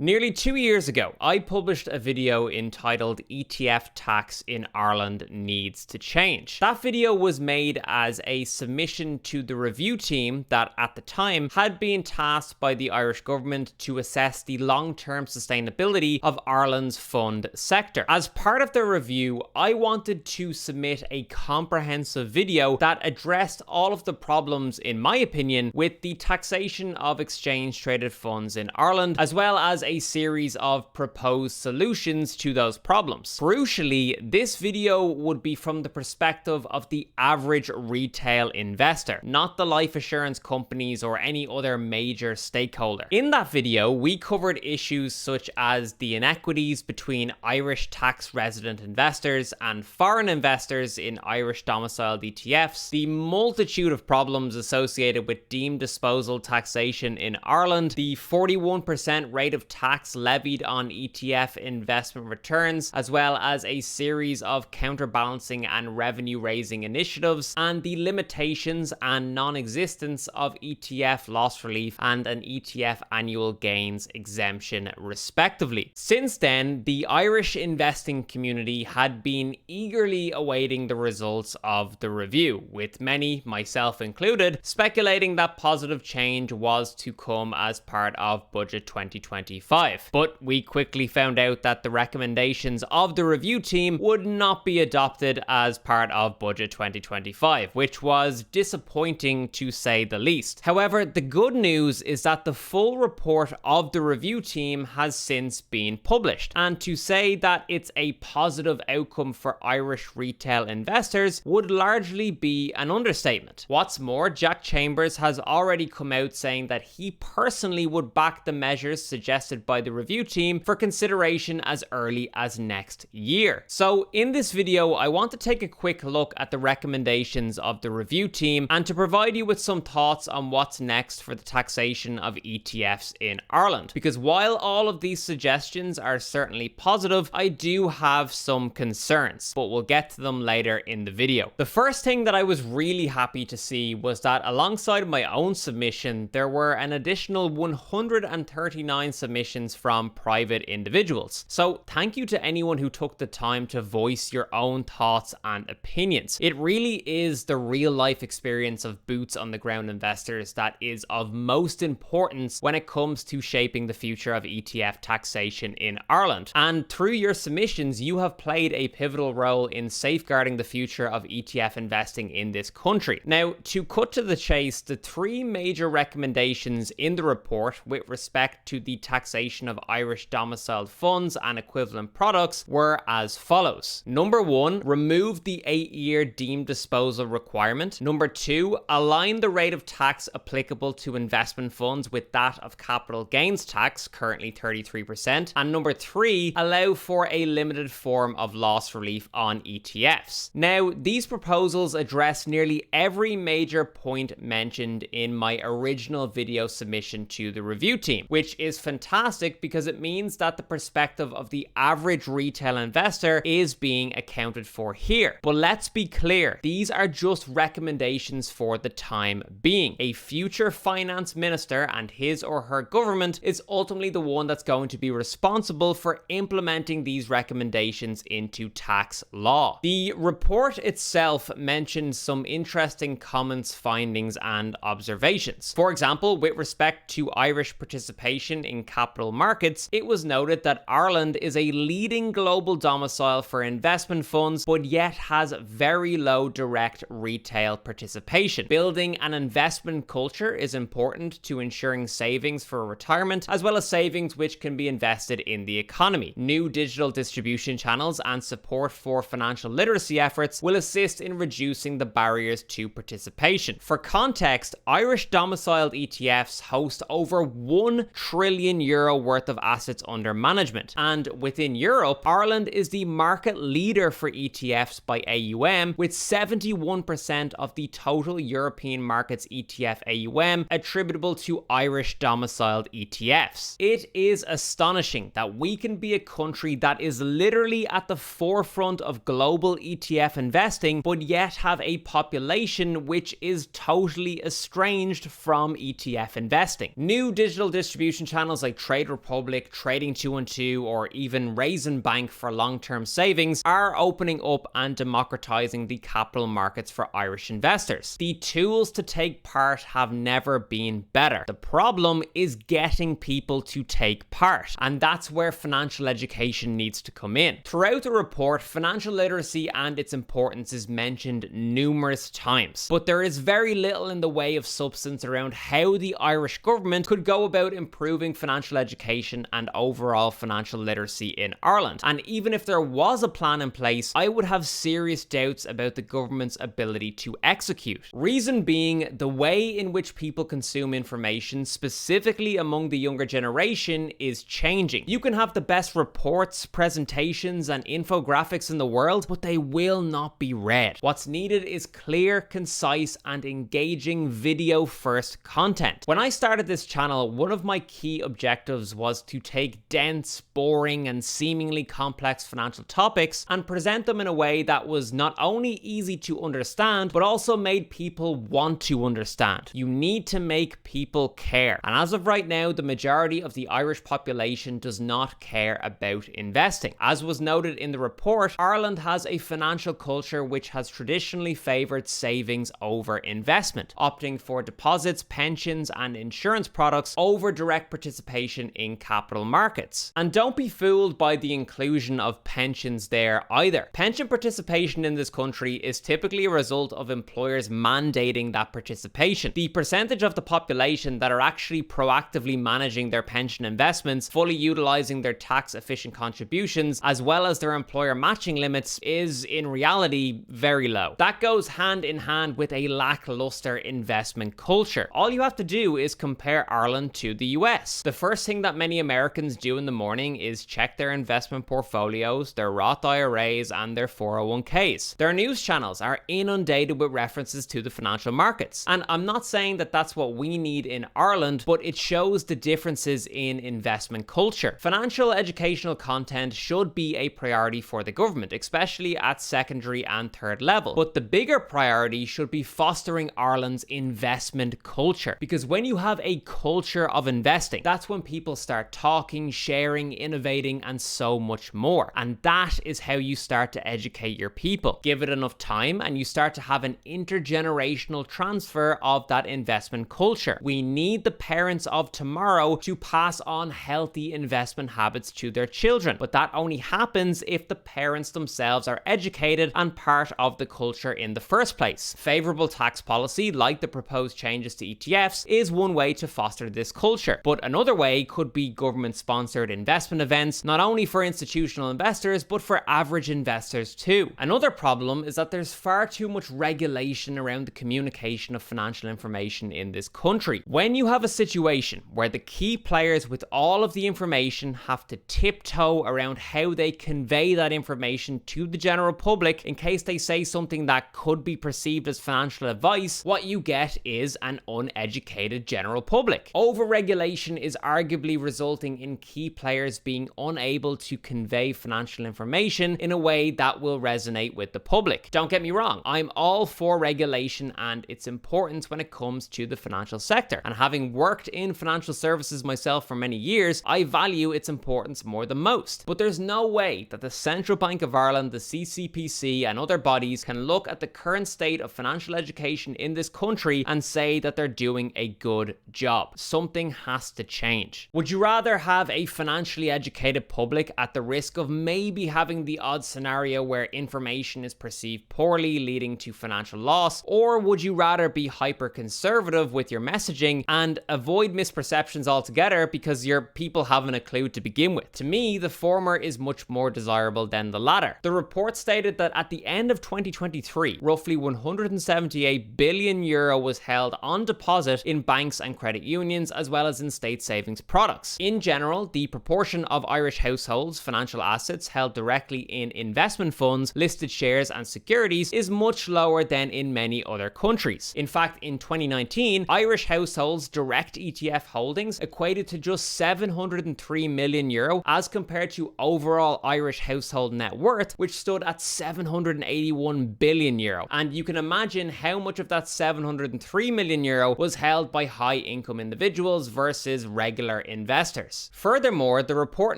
Nearly 2 years ago, I published a video entitled ETF Tax in Ireland Needs to Change. That video was made as a submission to the review team that at the time had been tasked by the Irish government to assess the long-term sustainability of Ireland's fund sector. As part of the review, I wanted to submit a comprehensive video that addressed all of the problems, in my opinion, with the taxation of exchange-traded funds in Ireland, as well as a series of proposed solutions to those problems. Crucially, this video would be from the perspective of the average retail investor, not the life assurance companies or any other major stakeholder. In that video, we covered issues such as the inequities between Irish tax resident investors and foreign investors in Irish domiciled ETFs, the multitude of problems associated with deemed disposal taxation in Ireland, the 41% rate of tax levied on ETF investment returns, as well as a series of counterbalancing and revenue-raising initiatives, and the limitations and non-existence of ETF loss relief and an ETF annual gains exemption, respectively. Since then, the Irish investing community had been eagerly awaiting the results of the review, with many, myself included, speculating that positive change was to come as part of Budget 2025. But we quickly found out that the recommendations of the review team would not be adopted as part of Budget 2025, which was disappointing to say the least. However, the good news is that the full report of the review team has since been published, and to say that it's a positive outcome for Irish retail investors would largely be an understatement. What's more, Jack Chambers has already come out saying that he personally would back the measures suggested by the review team for consideration as early as next year. So in this video, I want to take a quick look at the recommendations of the review team and to provide you with some thoughts on what's next for the taxation of ETFs in Ireland. Because while all of these suggestions are certainly positive, I do have some concerns, but we'll get to them later in the video. The first thing that I was really happy to see was that alongside my own submission, there were an additional 139 submissions from private individuals. So thank you to anyone who took the time to voice your own thoughts and opinions. It really is the real life experience of boots on the ground investors that is of most importance when it comes to shaping the future of ETF taxation in Ireland. And through your submissions, you have played a pivotal role in safeguarding the future of ETF investing in this country. Now, to cut to the chase, the three major recommendations in the report with respect to the taxation of Irish domiciled funds and equivalent products were as follows. Number 1, remove the 8-year deemed disposal requirement. Number 2, align the rate of tax applicable to investment funds with that of capital gains tax, currently 33%. And number 3, allow for a limited form of loss relief on ETFs. Now, these proposals address nearly every major point mentioned in my original video submission to the review team, which is fantastic because it means that the perspective of the average retail investor is being accounted for here. But let's be clear, these are just recommendations for the time being. A future finance minister and his or her government is ultimately the one that's going to be responsible for implementing these recommendations into tax law. The report itself mentions some interesting comments, findings, and observations. For example, with respect to Irish participation in capital markets, it was noted that Ireland is a leading global domicile for investment funds, but yet has very low direct retail participation. Building an investment culture is important to ensuring savings for retirement, as well as savings which can be invested in the economy. New digital distribution channels and support for financial literacy efforts will assist in reducing the barriers to participation. For context, Irish domiciled ETFs host over €1 trillion worth of assets under management. And within Europe, Ireland is the market leader for ETFs by AUM, with 71% of the total European markets ETF AUM attributable to Irish domiciled ETFs. It is astonishing that we can be a country that is literally at the forefront of global ETF investing, but yet have a population which is totally estranged from ETF investing. New digital distribution channels like Trade Republic, Trading 212, or even Raisin Bank for long-term savings are opening up and democratizing the capital markets for Irish investors. The tools to take part have never been better. The problem is getting people to take part, and that's where financial education needs to come in. Throughout the report, financial literacy and its importance is mentioned numerous times, but there is very little in the way of substance around how the Irish government could go about improving financial education and overall financial literacy in Ireland. And even if there was a plan in place, I would have serious doubts about the government's ability to execute. Reason being, the way in which people consume information, specifically among the younger generation, is changing. You can have the best reports, presentations, and infographics in the world, but they will not be read. What's needed is clear, concise, and engaging video-first content. When I started this channel, one of my key objectives was to take dense, boring, and seemingly complex financial topics and present them in a way that was not only easy to understand, but also made people want to understand. You need to make people care. And as of right now, the majority of the Irish population does not care about investing. As was noted in the report, Ireland has a financial culture which has traditionally favoured savings over investment, opting for deposits, pensions, and insurance products over direct participation in capital markets. And don't be fooled by the inclusion of pensions there either. Pension participation in this country is typically a result of employers mandating that participation. The percentage of the population that are actually proactively managing their pension investments, fully utilizing their tax efficient contributions, as well as their employer matching limits, is in reality very low. That goes hand in hand with a lackluster investment culture. All you have to do is compare Ireland to the US. The first thing that many Americans do in the morning is check their investment portfolios, their Roth IRAs, and their 401ks. Their news channels are inundated with references to the financial markets. And I'm not saying that that's what we need in Ireland, but it shows the differences in investment culture. Financial educational content should be a priority for the government, especially at secondary and third level. But the bigger priority should be fostering Ireland's investment culture. Because when you have a culture of investing, that's when people start talking, sharing, innovating, and so much more. And that is how you start to educate your people. Give it enough time and you start to have an intergenerational transfer of that investment culture. We need the parents of tomorrow to pass on healthy investment habits to their children, but that only happens if the parents themselves are educated and part of the culture in the first place. Favorable tax policy, like the proposed changes to ETFs, is one way to foster this culture, but another way could be government-sponsored investment events, not only for institutional investors, but for average investors too. Another problem is that there's far too much regulation around the communication of financial information in this country. When you have a situation where the key players with all of the information have to tiptoe around how they convey that information to the general public in case they say something that could be perceived as financial advice, what you get is an uneducated general public. Overregulation is arguably resulting in key players being unable to convey financial information in a way that will resonate with the public. Don't get me wrong, I'm all for regulation and its importance when it comes to the financial sector. And having worked in financial services myself for many years, I value its importance more than most. But there's no way that the Central Bank of Ireland, the CCPC, and other bodies can look at the current state of financial education in this country and say that they're doing a good job. Something has to change. Would you rather have a financially educated public at the risk of maybe having the odd scenario where information is perceived poorly, leading to financial loss, or would you rather be hyper conservative with your messaging and avoid misperceptions altogether because your people haven't a clue to begin with? To me, the former is much more desirable than the latter. The report stated that at the end of 2023, roughly 178 billion euro was held on deposit in banks and credit unions, as well as in state savings products. In general, the proportion of Irish households' financial assets held directly in investment funds, listed shares, and securities is much lower than in many other countries. In fact, in 2019, Irish households' direct ETF holdings equated to just 703 million euro as compared to overall Irish household net worth, which stood at 781 billion euro. And you can imagine how much of that 703 million euro was held by high income individuals versus regular their investors. Furthermore, the report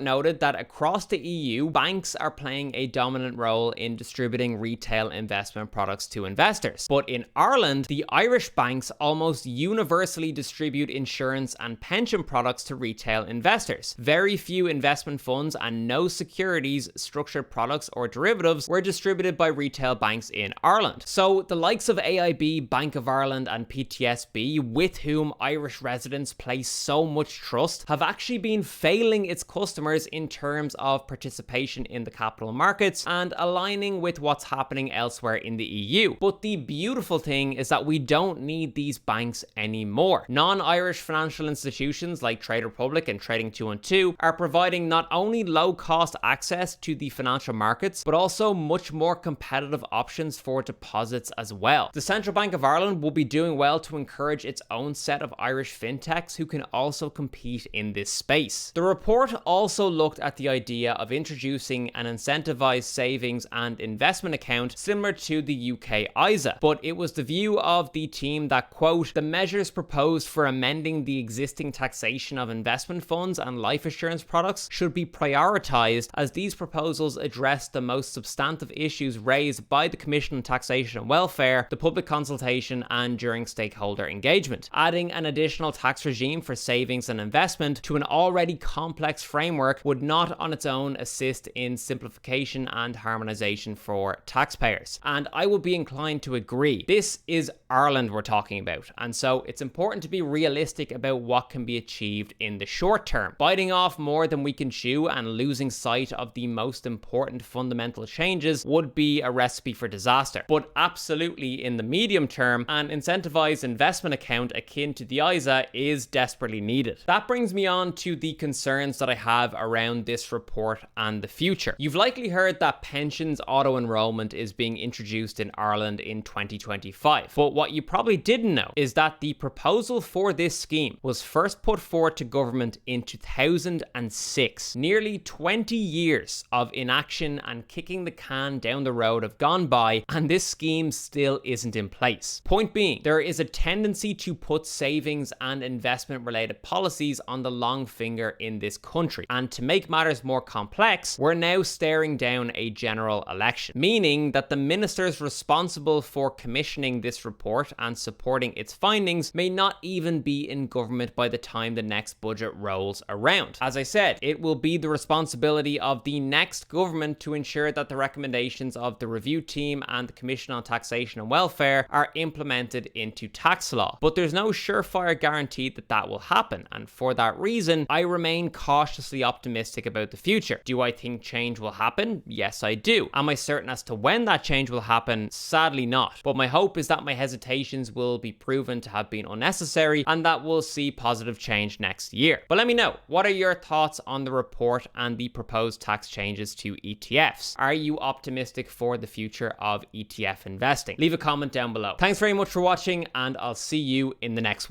noted that across the EU, banks are playing a dominant role in distributing retail investment products to investors. But in Ireland, the Irish banks almost universally distribute insurance and pension products to retail investors. Very few investment funds and no securities, structured products, or derivatives were distributed by retail banks in Ireland. So the likes of AIB, Bank of Ireland, and PTSB, with whom Irish residents place so much trust, have actually been failing its customers in terms of participation in the capital markets and aligning with what's happening elsewhere in the EU. But the beautiful thing is that we don't need these banks anymore. Non-Irish financial institutions like Trade Republic and Trading 212 are providing not only low-cost access to the financial markets, but also much more competitive options for deposits as well. The Central Bank of Ireland will be doing well to encourage its own set of Irish fintechs who can also compete in this space. The report also looked at the idea of introducing an incentivized savings and investment account similar to the UK ISA, but it was the view of the team that, quote, the measures proposed for amending the existing taxation of investment funds and life assurance products should be prioritized as these proposals address the most substantive issues raised by the Commission on Taxation and Welfare, the public consultation, and during stakeholder engagement. Adding an additional tax regime for savings and investment to an already complex framework would not on its own assist in simplification and harmonization for taxpayers. And I would be inclined to agree. This is Ireland we're talking about, and so it's important to be realistic about what can be achieved in the short term. Biting off more than we can chew and losing sight of the most important fundamental changes would be a recipe for disaster. But absolutely in the medium term, an incentivized investment account akin to the ISA is desperately needed. That brings me on to the concerns that I have around this report and the future. You've likely heard that pensions auto-enrollment is being introduced in Ireland in 2025, but what you probably didn't know is that the proposal for this scheme was first put forward to government in 2006. Nearly 20 years of inaction and kicking the can down the road have gone by, and this scheme still isn't in place. Point being, there is a tendency to put savings and investment related policies on the long finger in this country, and to make matters more complex, we're now staring down a general election, meaning that the ministers responsible for commissioning this report and supporting its findings may not even be in government by the time the next budget rolls around. As I said, it will be the responsibility of the next government to ensure that the recommendations of the review team and the Commission on Taxation and Welfare are implemented into tax law. But there's no surefire guarantee that that will happen, and for that reason, I remain cautiously optimistic about the future. Do I think change will happen? Yes, I do. Am I certain as to when that change will happen? Sadly not. But my hope is that my hesitations will be proven to have been unnecessary and that we'll see positive change next year. But let me know, what are your thoughts on the report and the proposed tax changes to ETFs? Are you optimistic for the future of ETF investing? Leave a comment down below. Thanks very much for watching, and I'll see you in the next one.